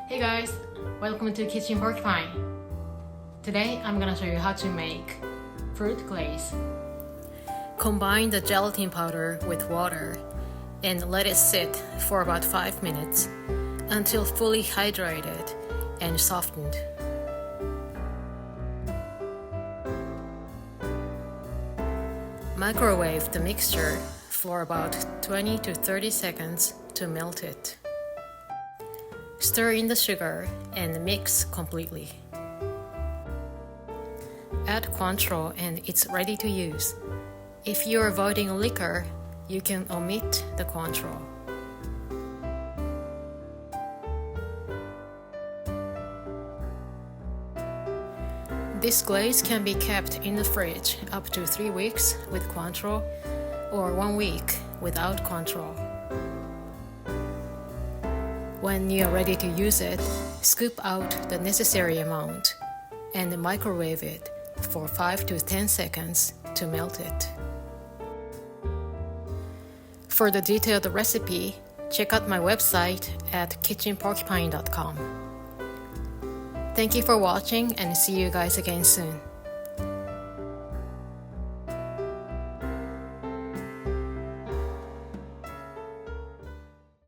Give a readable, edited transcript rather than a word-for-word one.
Hey guys, welcome to Kitchen Porcupine. Today I'm gonna show you how to make fruit glaze. Combine the gelatin powder with water and let it sit for about 5 minutes until fully hydrated and softened. Microwave the mixture for about 20 to 30 seconds to melt it. Stir in the sugar and mix completely. Add Cointreau and it's ready to use. If you're avoiding liquor, you can omit the Cointreau. This glaze can be kept in the fridge up to 3 weeks with Cointreau or 1 week without Cointreau. When you are ready to use it, scoop out the necessary amount and microwave it for 5 to 10 seconds to melt it. For the detailed recipe, check out my website at kitchenporcupine.com. Thank you for watching and see you guys again soon.